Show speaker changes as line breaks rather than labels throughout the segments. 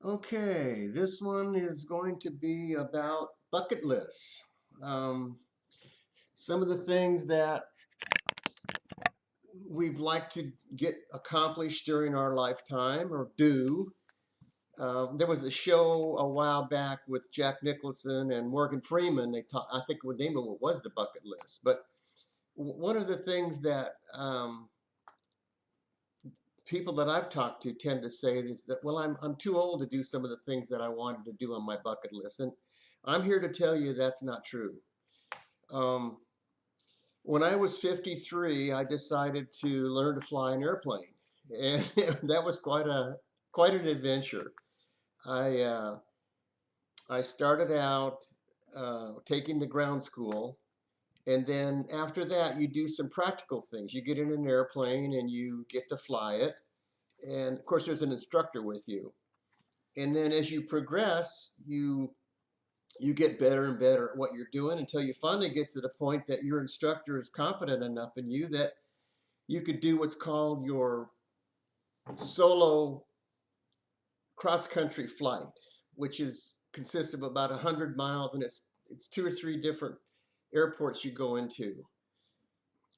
Okay, this one is going to be about bucket lists. Um, some of the things that we'd like to get accomplished during our lifetime or do. There was a show a while back with Jack Nicholson and Morgan Freeman. They taught, I think the name of it was the bucket list. But one of the things that people that I've talked to tend to say is that, well, I'm too old to do some of the things that I wanted to do on my bucket list. And I'm here to tell you that's not true. Um, when I was 53, I decided to learn to fly an airplane, and that was quite an adventure. I uh, I started out taking the ground school, and then after that, you do some practical things. You get in an airplane and you get to fly it, and of course, there's an instructor with you. And then as you progress, you get better and better at what you're doing until you finally get to the point that your instructor is confident enough in you that you could do what's called your solo cross country flight, which is consists of about 100 miles, and it's two or three different airports you go into.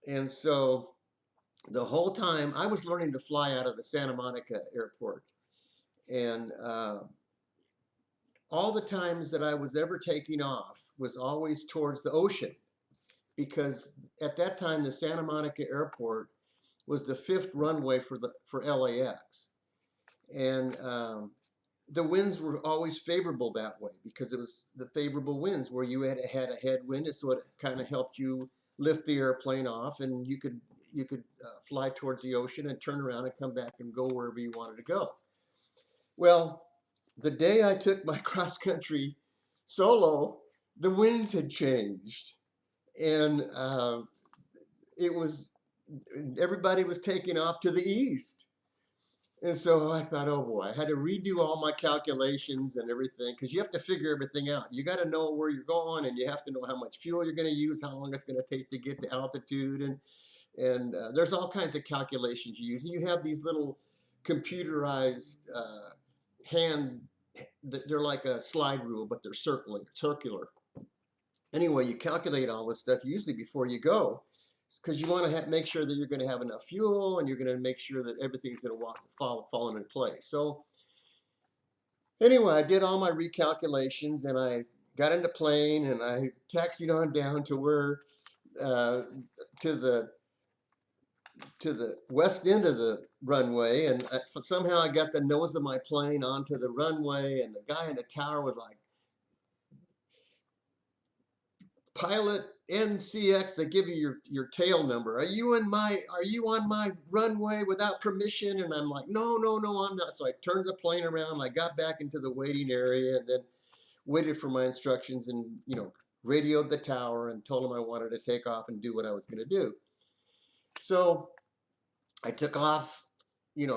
And so the whole time I was learning to fly out of the Santa Monica airport, and all the times that I was ever taking off was always towards the ocean, because at that time the Santa Monica airport was the fifth runway for LAX, and the winds were always favorable that way because it was the favorable winds where you had a headwind, so it kind of helped you lift the airplane off, and you could fly towards the ocean and turn around and come back and go wherever you wanted to go. Well, the day I took my cross country solo, the winds had changed, and it was everybody was taking off to the east. And so I thought, oh boy, I had to redo all my calculations and everything because you have to figure everything out. You got to know where you're going, and you have to know how much fuel you're going to use, how long it's going to take to get to altitude, and there's all kinds of calculations you use. And you have these little computerized hand. They're like a slide rule, but they're circular. Anyway, you calculate all this stuff usually before you go because you want to make sure that you're going to have enough fuel, and you're going to make sure that everything's going to fall into place. So anyway, I did all my recalculations, and I got into plane, and I taxied on down to where uh, to the west end of the runway, and somehow I got the nose of my plane onto the runway, and the guy in the tower was like, pilot NCX, they give you your tail number. Are you on my runway without permission? And I'm like, no, no, no, I'm not. So I turned the plane around, I got back into the waiting area, and then waited for my instructions, and radioed the tower and told them I wanted to take off and do what I was going to do. So I took off,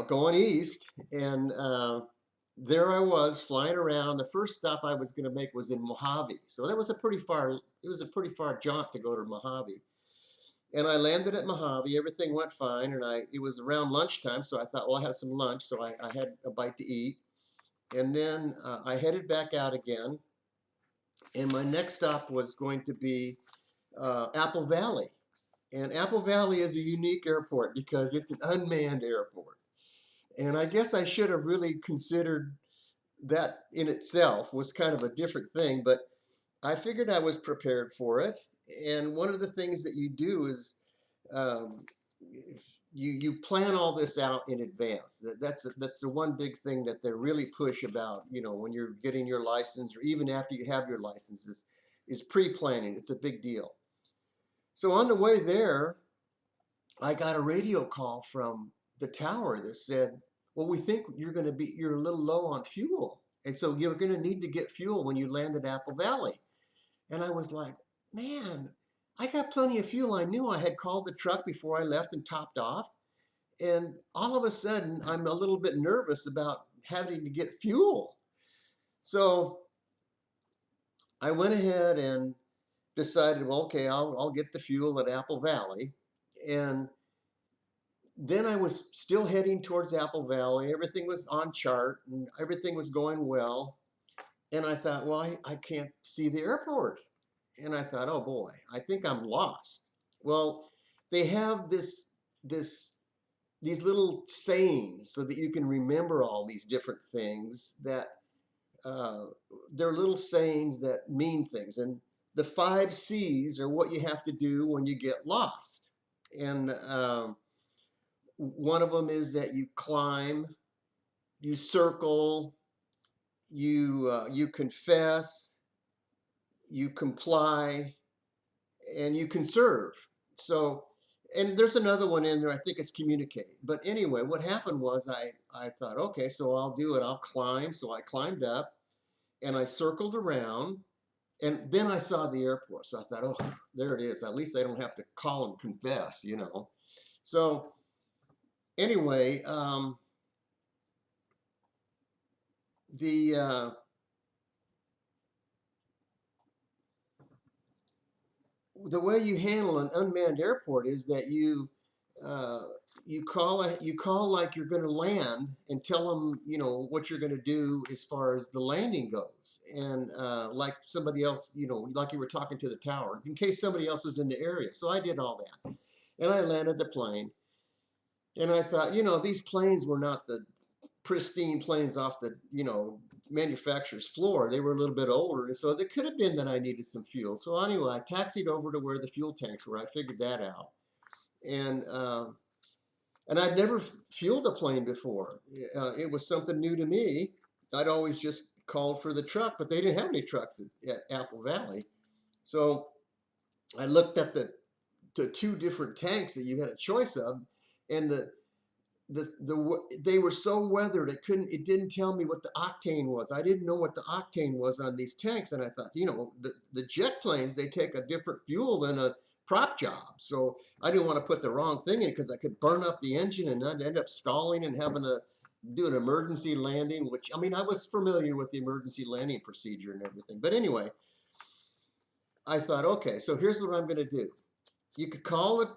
going east, and there I was flying around. The first stop I was going to make was in Mojave, so that was a pretty far. It was a pretty far jaunt to go to Mojave, and I landed at Mojave. Everything went fine, and it was around lunchtime, so I thought, well, I have some lunch, so I had a bite to eat, and then I headed back out again, and my next stop was going to be Apple Valley, and Apple Valley is a unique airport because it's an unmanned airport, and I guess I should have really considered that in itself was kind of a different thing, but I figured I was prepared for it. And one of the things that you do is um, you plan all this out in advance. That's the one big thing that they really push about. When you're getting your license, or even after you have your license, is pre-planning. It's a big deal. So on the way there, I got a radio call from the tower that said, well, we think you're a little low on fuel. And so you're going to need to get fuel when you land at Apple Valley. And I was like, man, I got plenty of fuel. I knew I had called the truck before I left and topped off. And all of a sudden, I'm a little bit nervous about having to get fuel. So I went ahead and decided, well, okay, I'll get the fuel at Apple Valley. And then I was still heading towards Apple Valley. Everything was on chart and everything was going well. And I thought, well, I can't see the airport. And I thought, oh boy, I think I'm lost. Well, they have this these little sayings so that you can remember all these different things that uh, they're little sayings that mean things. And the 5 C's are what you have to do when you get lost. And one of them is that you climb, you circle, you confess, you comply, and you conserve. So, and there's another one in there. I think it's communicate. But anyway, what happened was I thought, okay, so I'll do it. I'll climb. So I climbed up and I circled around. And then I saw the airport. So I thought, oh, there it is. At least I don't have to call and confess, you know. So anyway, the the way you handle an unmanned airport is that uh, you call like you're going to land and tell them what you're going to do as far as the landing goes, and like somebody else, like you were talking to the tower in case somebody else was in the area. So I did all that, and I landed the plane, and I thought, these planes were not the pristine planes off the manufacturer's floor. They were a little bit older, and so it could have been that I needed some fuel. So anyway, I taxied over to where the fuel tanks were. I figured that out, and I'd never fueled a plane before. It was something new to me. I'd always just called for the truck, but they didn't have any trucks at Apple Valley. So I looked at the 2 different tanks that you had a choice of, and they were so weathered it didn't tell me what the octane was. I didn't know what the octane was on these tanks, and I thought, the jet planes, they take a different fuel than a prop job. So I didn't want to put the wrong thing in because I could burn up the engine and I'd end up stalling and having to do an emergency landing, which, I mean, I was familiar with the emergency landing procedure and everything. But anyway, I thought, okay, so here's what I'm going to do. You could call it,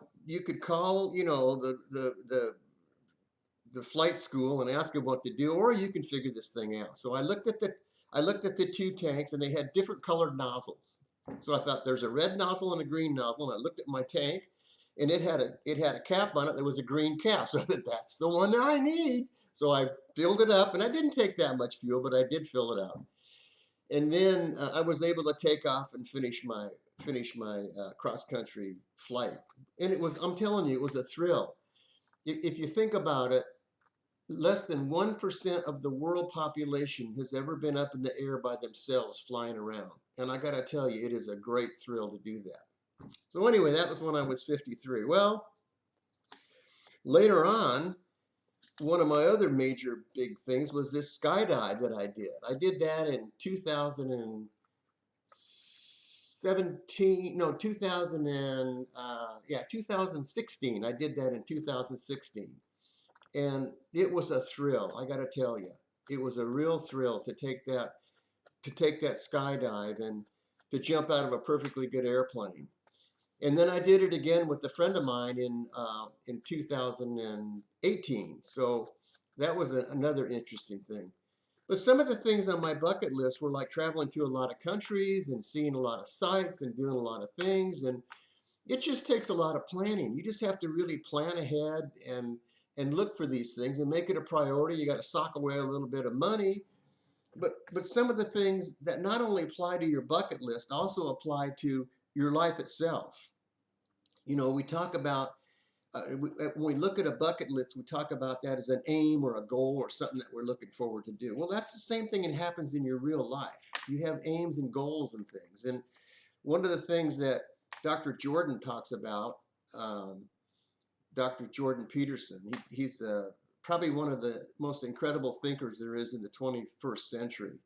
the flight school and ask them what to do, or you can figure this thing out. So I looked at the 2 tanks, and they had different colored nozzles. So I thought, there's a red nozzle and a green nozzle, and I looked at my tank, and it had a cap on it. There was a green cap, so I thought, that's the one I need. So I filled it up, and I didn't take that much fuel, but I did fill it up. And then I was able to take off and finish my cross country flight. And I'm telling you, it was a thrill. If you think about it, less than 1% of the world population has ever been up in the air by themselves flying around. And I got to tell you, it is a great thrill to do that. So anyway, that was when I was 53. Well, later on, one of my other major big things was this skydive that I did. I did that in 2017, no, 2016. I did that in 2016. And it was a thrill, I got to tell you. It was a real thrill to take that skydive and to jump out of a perfectly good airplane. And then I did it again with a friend of mine in 2018. So that was another interesting thing. But some of the things on my bucket list were like traveling to a lot of countries and seeing a lot of sights and doing a lot of things. And it just takes a lot of planning. You just have to really plan ahead and look for these things and make it a priority. You got to sock away a little bit of money. But some of the things that not only apply to your bucket list also apply to your life itself. We talk about when we look at a bucket list, we talk about that as an aim or a goal or something that we're looking forward to do. Well, that's the same thing that happens in your real life. You have aims and goals and things. And one of the things that Dr. Jordan talks about, Dr. Jordan Peterson, he's probably one of the most incredible thinkers there is in the 21st century.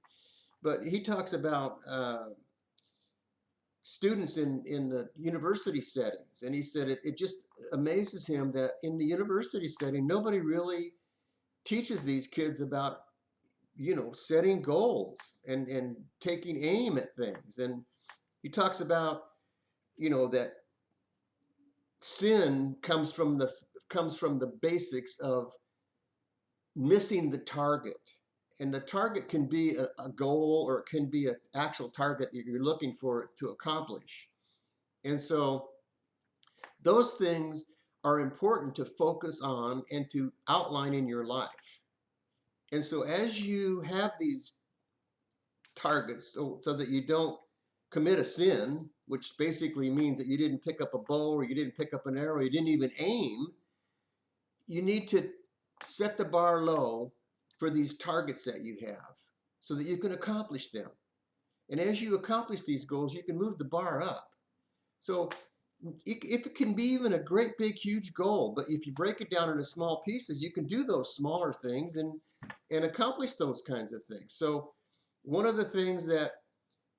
But he talks about students in the university settings, and he said it just amazes him that in the university setting, nobody really teaches these kids about setting goals and taking aim at things. And he talks about that sin comes from comes from the basics of missing the target. And the target can be a goal, or it can be an actual target that you're looking for to accomplish. And so those things are important to focus on and to outline in your life. And so as you have these targets, so that you don't commit a sin, which basically means that you didn't pick up a bow, or you didn't pick up an arrow, you didn't even aim, you need to set the bar low for these targets that you have so that you can accomplish them. And as you accomplish these goals, you can move the bar up. So if it can be even a great big huge goal, but if you break it down into small pieces, you can do those smaller things and accomplish those kinds of things. So one of the things that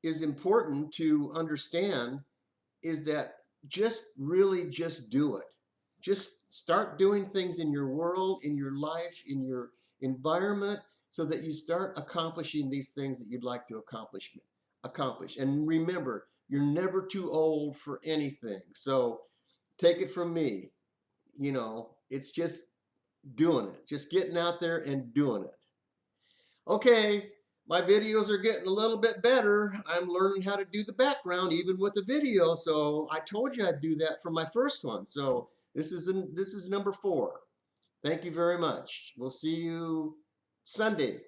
is important to understand is that just do it. Just start doing things in your world, in your life, in your environment, so that you start accomplishing these things that you'd like to accomplish. And remember, you're never too old for anything. So take it from me, it's just doing it, just getting out there and doing it. Okay, my videos are getting a little bit better. I'm learning how to do the background even with the video. So I told you I'd do that for my first one. So this is number 4. Thank you very much. We'll see you Sunday.